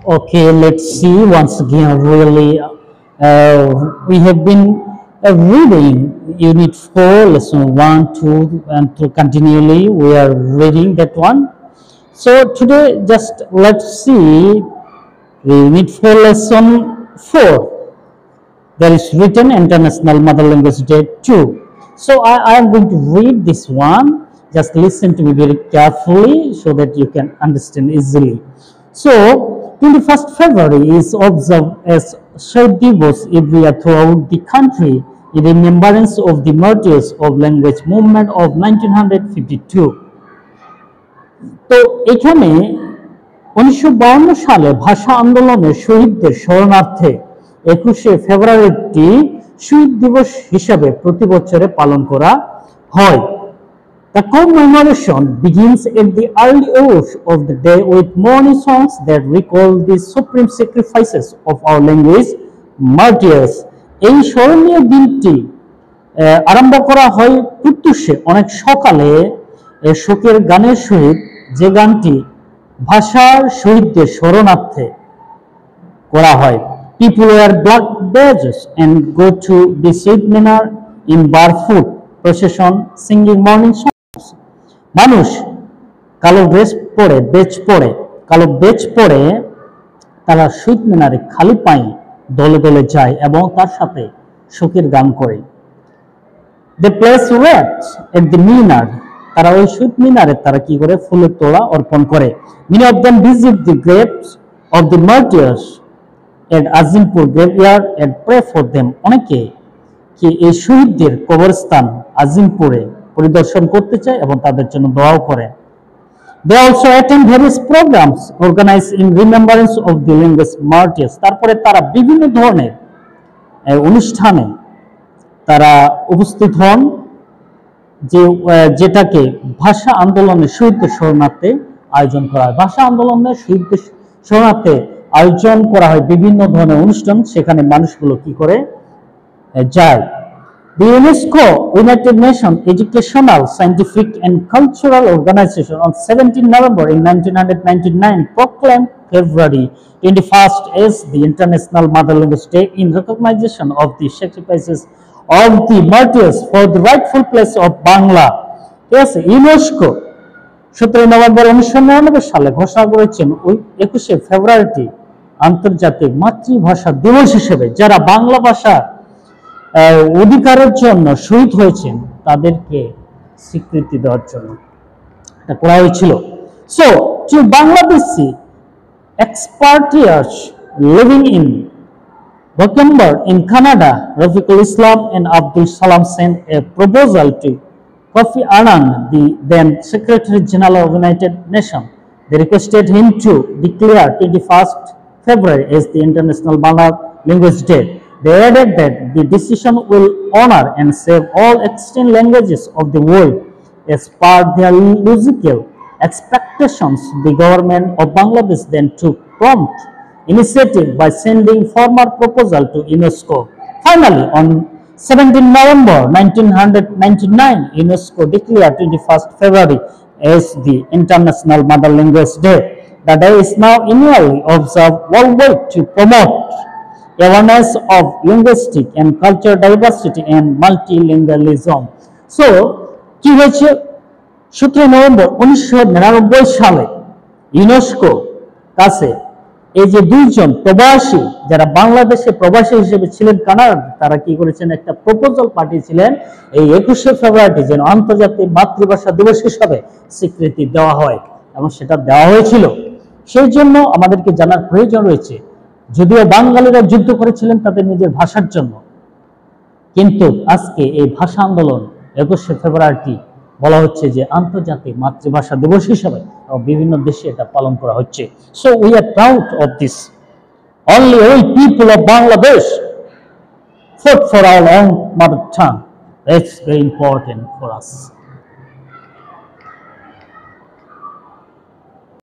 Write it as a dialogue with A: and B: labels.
A: Okay, let's see once again. Really, we have been reading Unit 4, Lesson 1, 2, and 3 continually. We are reading that one. So today, just let's see Unit 4, Lesson 4. There is written International Mother Language Day 2. So I am going to read this one. Just listen to me very carefully so that you can understand easily. So, 21st February is observed as Shahid Divas every year throughout the country in remembrance of the martyrs of language movement of 1952. তো এখানে 1952 সালে ভাষা আন্দোলনের শহীদদের স্মরণার্থে 21শে ফেব্রুয়ারিটি শহীদ দিবস হিসাবে প্রতি বছরে পালন করা হয়। The commemoration begins at the early hours of the day with morning songs that recall the supreme sacrifices of our language martyrs. এই স্মরণীয় দিনটি আরম্ভ করা হয় প্রত্যুষে অনেক সকালে শোকের গানের সহিত, যে গানটি ভাষার শহীদদের স্মরণার্থে করা হয়। People wear black badges and go to the Shahid Minar in barefoot procession singing morning songs. মানুষ কালো বেজ পরে তারা শহীদ মিনারে খালি পায়ে দলে দলে যায় এবং তার সাথে শোকের গান করে। They place wreaths at the minar. তারা ওই শহীদ মিনারে তারা কি করে ফুলের তোড়া অর্পণ করে। Many of them visit the graves of the martyrs at Azimpur graveyard and pray for them. অনেকে কি এই শহীদদের কবরস্থান আজিমপুরে পরিদর্শন করতে চায় এবং তাদের জন্য দোয়াও করে। They also attend various programs organized in remembrance of the language martyrs. তারপরে তারা বিভিন্ন ধরনের অনুষ্ঠানে তারা উপস্থিত হন যেটাকে ভাষা আন্দোলনের শহীদদের স্মরণার্থে আয়োজন করা হয়। ভাষা আন্দোলনের শহীদদের স্মরণার্থে আয়োজন করা হয় বিভিন্ন ধরনের অনুষ্ঠান, সেখানে মানুষগুলো কি করে যায়। The UNESCO, United Nations Educational, Scientific and Cultural Organization on 17 November in 1999 proclaimed February 21st as the International Mother Language Day in recognition of the sacrifices of the martyrs for the rightful place of Bangla. Yes, UNESCO 17 November 1999 সালে ঘোষণা করেছেন ওই 21শে ফেব্রুয়ারিটি আন্তর্জাতিক মাতৃভাষা দিবস হিসেবে যারা বাংলা ভাষা অধিকারের জন্য শহীদ হয়েছেন তাদেরকে স্বীকৃতি দেওয়ার জন্য এটা করা হয়েছিল। So, to Bangladeshi expatriates living in Vancouver in Canada, Rafiqul Islam and Abdul Salam sent a proposal to Kofi Annan, the then Secretary General of United Nations. They requested him to declare 21st February as the International Bangla Language Day. They added that the decision will honor and save all extant languages of the world. As per their logical expectations, the government of Bangladesh then took prompt initiative by sending formal proposal to UNESCO. Finally, on 17 November 1999, UNESCO declared 21st February as the International Mother Language Day. The day is now annually observed worldwide to promote awareness of linguistic and cultural diversity and multilingualism. So, কি হয়েছে 17 November 1999 সালে UNESCO কাছে এই যে দুইজন প্রবাসী যারা বাংলাদেশে প্রবাসী হিসেবে ছিলেন কানাডা, তারা কি করেছেন একটা প্রপোজাল পাঠিয়েছিলেন এই 21শে ফেব্রুয়ারি যেন আন্তর্জাতিক মাতৃভাষা দিবস হিসাবে স্বীকৃতি দেওয়া হয় এবং সেটা দেওয়া হয়েছিল। সেই জন্য আমাদেরকে জানার প্রয়োজন রয়েছে, যদিও বাঙালিরা যুদ্ধ করেছিলেন তাদের নিজের ভাষার জন্য, কিন্তু আজকে এই ভাষা আন্দোলন 21শে ফেব্রুয়ারিটি বলা হচ্ছে যে আন্তর্জাতিক মাতৃভাষা দিবস হিসেবে বিভিন্ন দেশে এটা পালন করা হচ্ছে। So we are proud of this. Only ওই people of Bangladesh fought for our own mother tongue. That's very important for us.